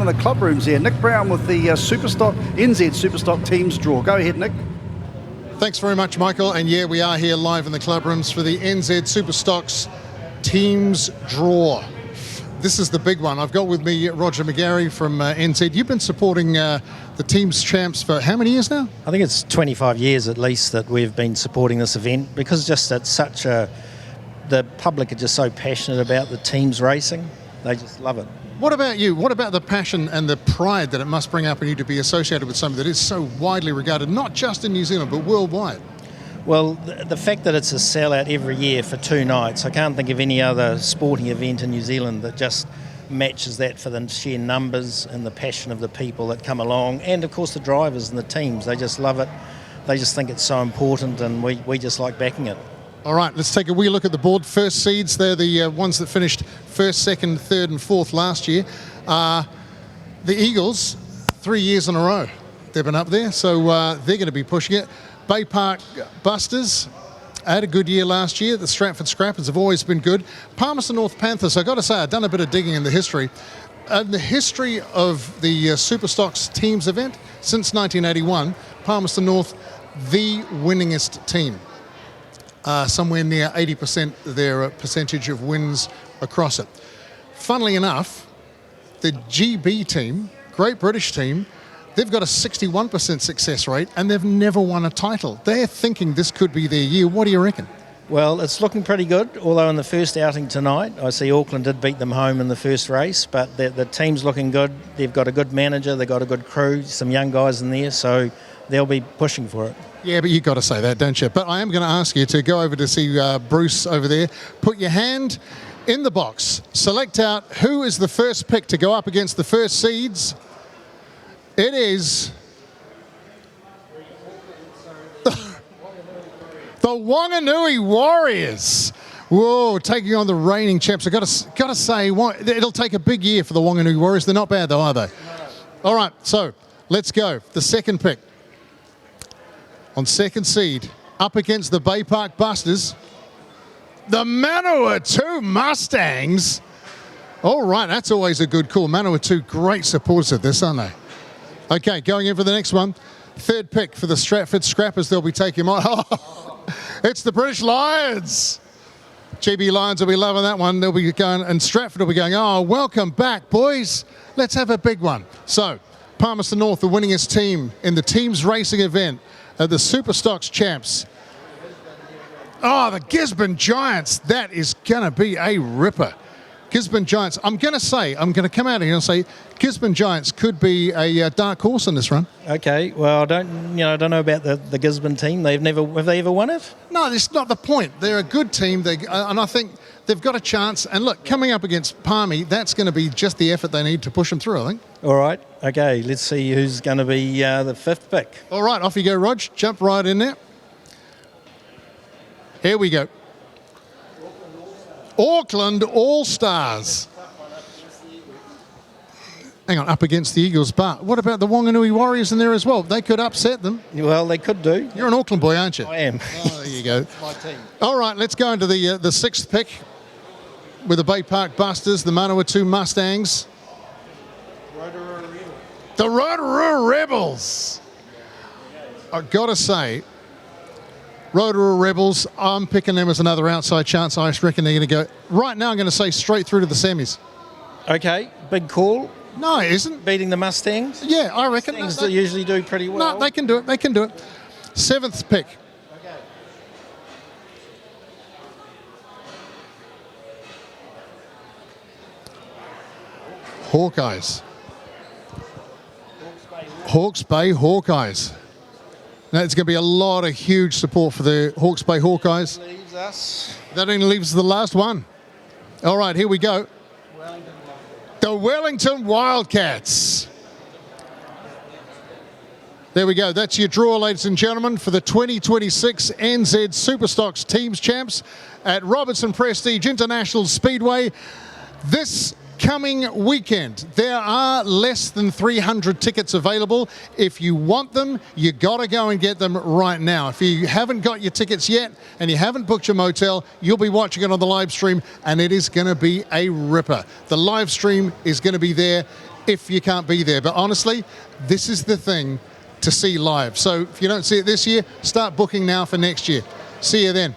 In the club rooms here, Nick Brown with the Superstock, NZ Superstock teams draw. Go ahead, Nick. Thanks very much, Michael. And yeah, we are here live in the club rooms for the NZ Superstocks teams draw. This is the big one. I've got with me Roger McGarry from NZ. You've been supporting the team's champs for how many years now? I think it's 25 years at least that we've been supporting this event, because just it's such a, the public are just so passionate about the teams racing. They just love it. What about you? What about the passion and the pride that it must bring up in you to be associated with something that is so widely regarded, not just in New Zealand, but worldwide? Well, the fact that it's a sellout every year for 2 nights, I can't think of any other sporting event in New Zealand that just matches that for the sheer numbers and the passion of the people that come along, and of course the drivers and the teams. They just love it. They just think it's so important, and we just like backing it. All right, let's take a wee look at the board. First seeds, they're the ones that finished first, second, third and fourth last year. The Eagles, 3 years in a row, they've been up there, so they're going to be pushing it. Bay Park Busters had a good year last year. The Stratford Scrappers have always been good. Palmerston North Panthers, I've got to say, I've done a bit of digging in the history. In the history of the Superstocks teams event, since 1981, Palmerston North, the winningest team. Somewhere near 80% their percentage of wins across it. Funnily enough, the GB team, Great British team, they've got a 61% success rate and they've never won a title. They're thinking this could be their year. What do you reckon? Well, it's looking pretty good, although in the first outing tonight, I see Auckland did beat them home in the first race, but the team's looking good. They've got a good manager, they've got a good crew, some young guys in there, so they'll be pushing for it. Yeah, but you've got to say that, don't you? But I am going to ask you to go over to see Bruce over there. Put your hand in the box. Select out who is the first pick to go up against the first seeds. It is the Wanganui Warriors. Whoa, taking on the reigning champs. I've got to say, it'll take a big year for the Wanganui Warriors. They're not bad though, are they? All right, so let's go. The second pick. On second seed, up against the Bay Park Busters, the Manawatu Mustangs. All right, that's always a good call. Manawatu, great supporters of this, aren't they? Okay, going in for the next one. Third pick for the Stratford Scrappers. They'll be taking on. Oh, it's the British Lions. GB Lions will be loving that one. They'll be going, and Stratford will be going, oh, welcome back, boys. Let's have a big one. So, Palmerston North, the winningest team in the teams racing event. The Superstocks champs. Oh, the Gisborne Giants. That is going to be a ripper. Gisborne Giants. I'm going to come out here and say Gisborne Giants could be a dark horse in this run. Okay, well, I don't know about the Gisborne team. Have they ever won it? No, that's not the point. They're a good team, and I think they've got a chance. And look, coming up against Palmy, that's going to be just the effort they need to push them through, I think. All right, okay, let's see who's going to be the fifth pick. All right, off you go, Rog. Jump right in there. Here we go. Auckland All-Stars. Hang on, up against the Eagles, but what about the Wanganui Warriors in there as well? They could upset them. Well, they could do. You're an Auckland boy, aren't you? I am. Oh, there you go. It's my team. All right, let's go into the sixth pick with the Bay Park Busters, the Manawatu Mustangs. The Rotorua Rebels. I've got to say, Rotorua Rebels, I'm picking them as another outside chance. I reckon they're going to go, right now I'm going to say straight through to the semis. Okay, big call. No, it isn't. Beating the Mustangs? Yeah, I reckon. Mustangs that usually do pretty well. No, they can do it. They can do it. Seventh pick. Okay. Hawkeyes. Hawke's Bay Hawkeyes. Now, it's going to be a lot of huge support for the Hawke's Bay Hawkeyes. Leaves us. That only leaves the last one. All right, here we go. The Wellington Wildcats. There we go. That's your draw, ladies and gentlemen, for the 2026 NZ Superstocks Teams Champs at Robertson Prestige International Speedway. This coming weekend, there are less than 300 tickets available. If you want them, you got to go and get them right now. If you haven't got your tickets yet and you haven't booked your motel, you'll be watching it on the live stream and it is going to be a ripper. The live stream is going to be there if you can't be there. But honestly, this is the thing to see live. So if you don't see it this year, start booking now for next year. See you then.